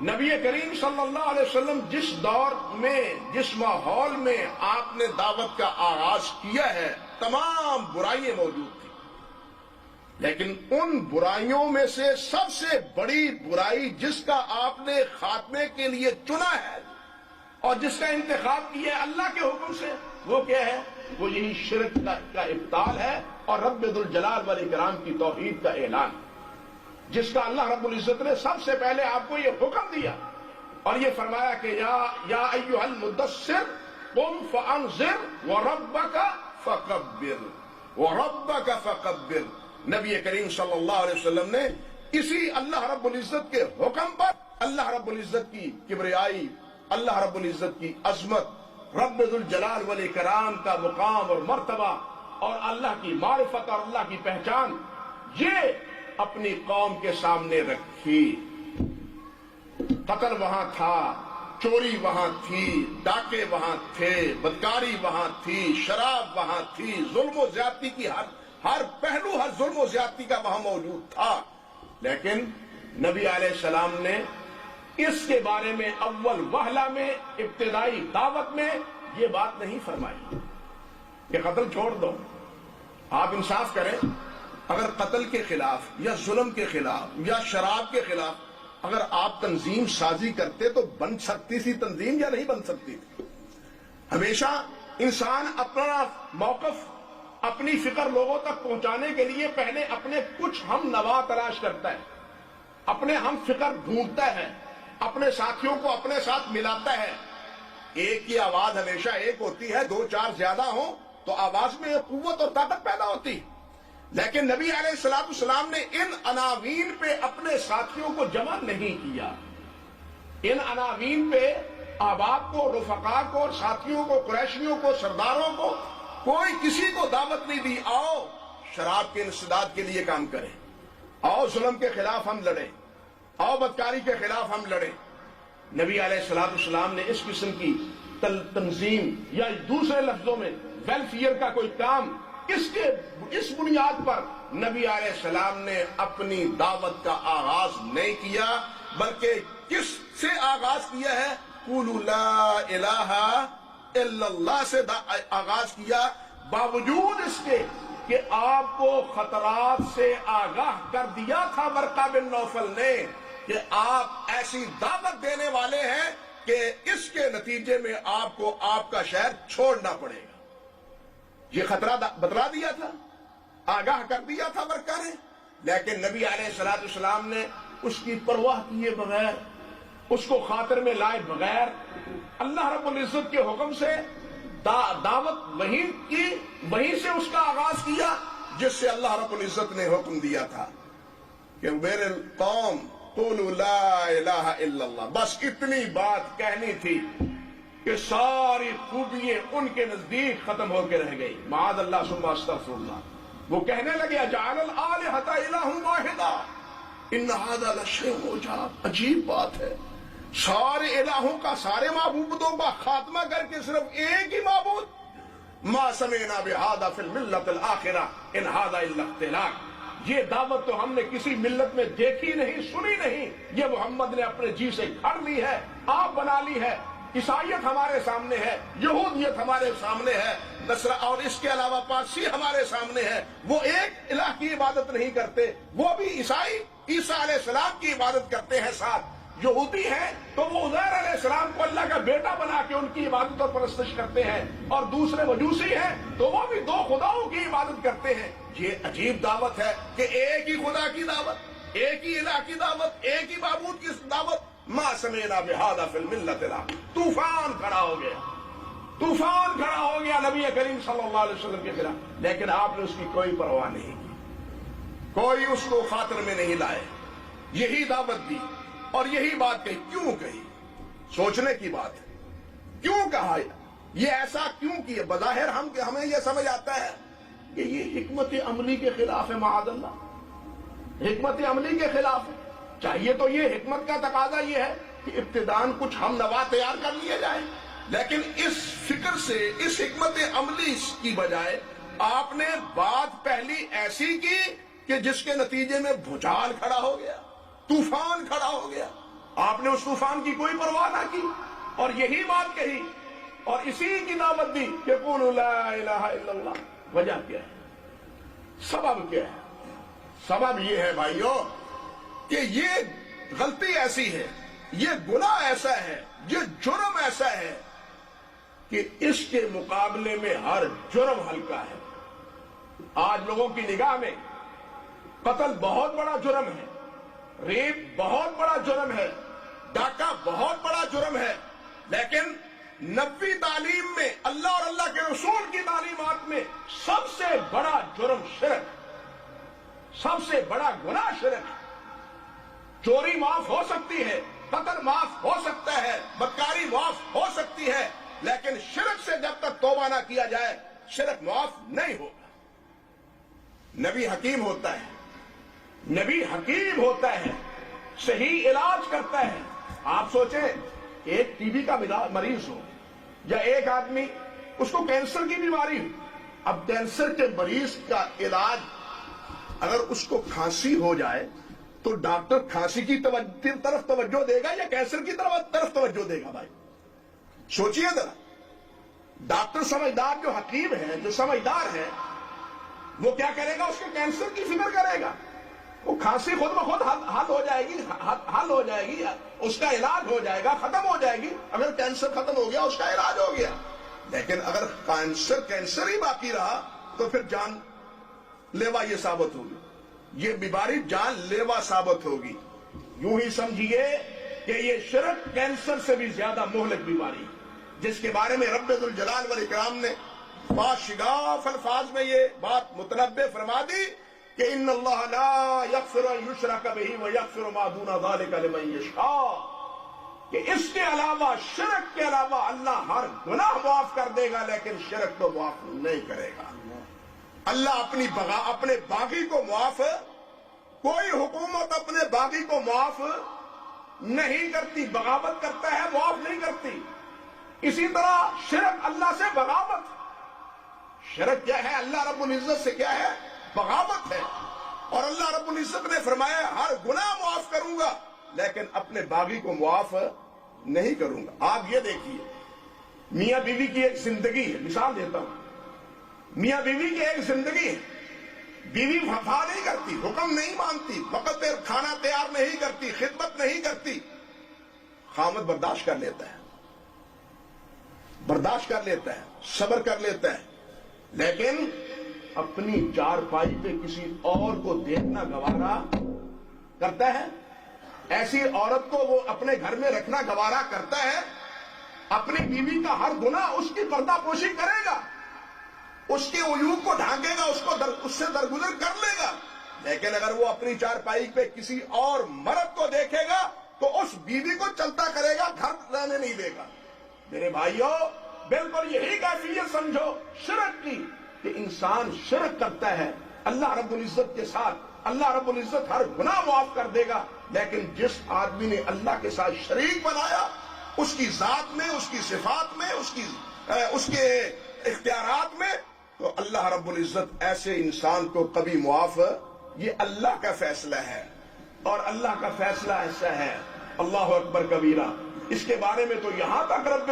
نبی کریم صلی اللہ علیہ وسلم جس دور میں، جس ماحول میں آپ نے دعوت کا آغاز کیا ہے، تمام برائیاں موجود تھیں، لیکن ان برائیوں میں سے سب سے بڑی برائی جس کا آپ نے خاتمے کے لیے چنا ہے اور جس کا انتخاب کیا ہے اللہ کے حکم سے، وہ کیا ہے؟ وہ یہی شرک کا ابطال ہے اور رب ذوالجلال والاکرام کی توحید کا اعلان، جس کا اللہ رب العزت نے سب سے پہلے آپ کو یہ حکم دیا اور یہ فرمایا کہ یا ایھا المدثر قم فانذر وربک فکبر وربک فکبر۔ نبی کریم صلی اللہ علیہ وسلم نے اسی اللہ رب العزت کے حکم پر اللہ رب العزت کی کبریائی، اللہ رب العزت کی عظمت، رب ذوالجلال والاکرام کا مقام اور مرتبہ اور اللہ کی معرفت اور اللہ کی پہچان، یہ اپنی قوم کے سامنے رکھی۔ قتل وہاں تھا، چوری وہاں تھی، ڈاکے وہاں تھے، بدکاری وہاں تھی، شراب وہاں تھی، ظلم و زیادتی کی ہر پہلو، ہر ظلم و زیادتی کا وہاں موجود تھا، لیکن نبی علیہ السلام نے اس کے بارے میں اول وہلہ میں، ابتدائی دعوت میں یہ بات نہیں فرمائی کہ قتل چھوڑ دو۔ آپ انصاف کریں، اگر قتل کے خلاف یا ظلم کے خلاف یا شراب کے خلاف اگر آپ تنظیم سازی کرتے تو بن سکتی تھی تنظیم یا نہیں بن سکتی تھی؟ ہمیشہ انسان اپنا موقف، اپنی فکر لوگوں تک پہنچانے کے لیے پہلے اپنے کچھ ہم نوا تلاش کرتا ہے، اپنے ہم فکر ڈھونڈتا ہے، اپنے ساتھیوں کو اپنے ساتھ ملاتا ہے۔ ایک کی آواز ہمیشہ ایک ہوتی ہے، دو چار زیادہ ہوں تو آواز میں قوت اور طاقت پیدا ہوتی، لیکن نبی علیہ السلام نے ان عناوین پہ اپنے ساتھیوں کو جمع نہیں کیا، ان عناوین پہ احباب کو، رفقا کو، ساتھیوں کو، قریشیوں کو، سرداروں کو، کوئی کسی کو دعوت نہیں دی، آؤ شراب کے انسداد کے لیے کام کریں، آؤ ظلم کے خلاف ہم لڑیں، آؤ بدکاری کے خلاف ہم لڑیں۔ نبی علیہ السلام نے اس قسم کی تنظیم یا دوسرے لفظوں میں ویلفیئر کا کوئی کام اس بنیاد پر نبی علیہ السلام نے اپنی دعوت کا آغاز نہیں کیا، بلکہ کس سے آغاز کیا ہے؟ قولوا لا الہ الا اللہ سے آغاز کیا، باوجود اس کے کہ آپ کو خطرات سے آگاہ کر دیا تھا ورقہ بن نوفل نے کہ آپ ایسی دعوت دینے والے ہیں کہ اس کے نتیجے میں آپ کو آپ کا شہر چھوڑنا پڑے گا۔ یہ خطرہ بتلا دیا تھا، آگاہ کر دیا تھا ورقہ نے، لیکن نبی علیہ السلام نے اس کی پرواہ کیے بغیر، اس کو خاطر میں لائے بغیر اللہ رب العزت کے حکم سے دعوت وہیں کی، وہیں سے اس کا آغاز کیا جس سے اللہ رب العزت نے حکم دیا تھا کہ میرے قوم قولوا لا الہ الا اللہ۔ بس اتنی بات کہنی تھی کہ ساری خوبیاں ان کے نزدیک ختم ہو کے رہ گئی، معاذ اللہ ثم استغفر اللہ۔ وہ کہنے لگے اجعل الآلہۃ الہ واحدا ان ھذا لشیء عجاب۔ عجیب بات ہے، سارے الہوں کا، سارے معبودوں کا خاتمہ کر کے صرف ایک ہی معبود۔ ما سمعنا بہذا فی الملۃ الآخرہ ان ھذا الا اختلاق۔ یہ دعوت تو ہم نے کسی ملت میں دیکھی نہیں، سنی نہیں، یہ محمد نے اپنے جی سے گھڑ لی ہے، آپ بنا لی ہے۔ عیسائیت ہمارے سامنے ہے، یہودیت ہمارے سامنے ہے، اور اس کے علاوہ پارسی ہمارے سامنے ہے۔ وہ ایک الہ کی عبادت نہیں کرتے، وہ بھی عیسائی عیسیٰ علیہ السلام کی عبادت کرتے ہیں، ساتھ یہودی ہیں تو وہ عزیر علیہ السلام کو اللہ کا بیٹا بنا کے ان کی عبادت اور پرستش کرتے ہیں، اور دوسرے مجوسی ہیں تو وہ بھی دو خداؤں کی عبادت کرتے ہیں۔ یہ عجیب دعوت ہے کہ ایک ہی خدا کی دعوت، ایک ہی الہ کی دعوت، ایک ہی معبود کی دعوت۔ ما سمعنا بہذا فی الملۃ الآخرہ۔ طوفان کھڑا ہو گیا، طوفان کھڑا ہو گیا نبی کریم صلی اللہ علیہ وسلم کے خلاف، لیکن آپ نے اس کی کوئی پرواہ نہیں کی، کوئی اس کو خاطر میں نہیں لائے، یہی دعوت دی اور یہی بات کہی۔ کیوں کہی؟ سوچنے کی بات ہے، کیوں کہا؟ یہ ایسا کیوں کیا؟ بظاہر ہمیں یہ سمجھ آتا ہے کہ یہ حکمت عملی کے خلاف ہے، معاذ اللہ، حکمت عملی کے خلاف ہے۔ چاہیے تو یہ حکمت کا تقاضا یہ ہے کہ ابتداً کچھ ہم نوا تیار کر لیے جائیں، لیکن اس فکر سے، اس حکمت عملی کی بجائے آپ نے بات پہلی ایسی کی کہ جس کے نتیجے میں بھوچال کھڑا ہو گیا، طوفان کھڑا ہو گیا۔ آپ نے اس طوفان کی کوئی پرواہ نہ کی اور یہی بات کہی اور اسی کی دعوت دی کہ قولوا لا الہ الا اللہ. وجہ کیا ہے؟ سبب کیا ہے؟ سبب یہ ہے بھائیو کہ یہ غلطی ایسی ہے، یہ گناہ ایسا ہے، یہ جرم ایسا ہے کہ اس کے مقابلے میں ہر جرم ہلکا ہے. آج لوگوں کی نگاہ میں قتل بہت بڑا جرم ہے، ریپ بہت بڑا جرم ہے، ڈاکہ بہت بڑا جرم ہے، لیکن نبوی تعلیم میں اللہ اور اللہ کے رسول کی تعلیمات میں سب سے بڑا جرم شرک، سب سے بڑا گناہ شرک ہے. چوری معاف ہو سکتی ہے، قتل معاف ہو سکتا ہے، بدکاری معاف ہو سکتی ہے، لیکن شرک سے جب تک توبہ نہ کیا جائے شرک معاف نہیں ہوگا. نبی حکیم ہوتا ہے، نبی حکیم ہوتا ہے، صحیح علاج کرتا ہے. آپ سوچیں ایک ٹی بی کا مریض ہو یا ایک آدمی اس کو کینسر کی بیماری ہو. اب کینسر کے مریض کا علاج اگر اس کو کھانسی ہو جائے تو ڈاکٹر کھانسی کی طرف توجہ دے گا یا کینسر کی طرف توجہ دے گا؟ بھائی سوچئے ذرا. ڈاکٹر سمجھدار جو حکیم ہے، جو سمجھدار ہے، وہ کیا کرے گا؟ اس کے کینسر کی فکر کرے گا. وہ کھانسی خود بخود حل ہو جائے گی، اس کا علاج ہو جائے گا، ختم ہو جائے گی. اگر کینسر ختم ہو گیا اس کا علاج ہو گیا. لیکن اگر کینسر ہی باقی رہا تو پھر جان لیوا یہ ثابت ہوگی، یہ بیماری جان لیوا ثابت ہوگی. یوں ہی سمجھیے کہ یہ شرک کینسر سے بھی زیادہ مہلک بیماری ہے، جس کے بارے میں رب ذوالجلال والاکرام نے باشگاف الفاظ میں یہ بات متنبع فرما دی کہ ان اللہ لا یغفر ان یشرک بہ ویغفر ما دون ذلک لمن یشاء، کہ اس کے علاوہ، شرک کے علاوہ اللہ ہر گناہ معاف کر دے گا لیکن شرک تو معاف نہیں کرے گا. اللہ اپنے باغی کو معاف، کوئی حکومت اپنے باغی کو معاف نہیں کرتی، بغاوت کرتا ہے معاف نہیں کرتی. اسی طرح شرک اللہ سے بغاوت. شرک کیا ہے؟ اللہ رب العزت سے کیا ہے؟ بغاوت ہے. اور اللہ رب العزت نے فرمایا ہر گناہ معاف کروں گا لیکن اپنے باغی کو معاف نہیں کروں گا. آپ یہ دیکھیے میاں بیوی کی ایک زندگی ہے، مثال دیتا ہوں. میاں بیوی کی ایک زندگی ہے، بیوی وفا نہیں کرتی، حکم نہیں مانتی، وقت پہ کھانا تیار نہیں کرتی، خدمت نہیں کرتی. خامد برداشت کر لیتا ہے، برداشت کر لیتا ہے، صبر کر لیتا ہے، لیکن اپنی چارپائی پہ کسی اور کو دیکھنا گوارا کرتا ہے. ایسی عورت کو وہ اپنے گھر میں رکھنا گوارا کرتا ہے. اپنی بیوی کا ہر گناہ اس کی پردہ پوشی کرے گا، اس کے عیوب کو ڈھانکے گا، اس سے درگزر کر لے گا. لیکن اگر وہ اپنی چارپائی پہ کسی اور مرد کو دیکھے گا تو اس بیوی کو چلتا کرے گا، گھر رہنے نہیں دے گا. میرے بھائیوں، بالکل یہی کیفیت سمجھو شرک کی کہ انسان شرک کرتا ہے اللہ رب العزت کے ساتھ. اللہ رب العزت ہر گناہ معاف کر دے گا، لیکن جس آدمی نے اللہ کے ساتھ شریک بنایا، اس کی ذات میں، اس کی صفات میں، اس کے اختیارات میں، تو اللہ رب العزت ایسے انسان کو کبھی معاف، یہ اللہ کا فیصلہ ہے. اور اللہ کا فیصلہ ایسا ہے، اللہ اکبر کبیرہ. اس کے بارے میں تو یہاں تک رب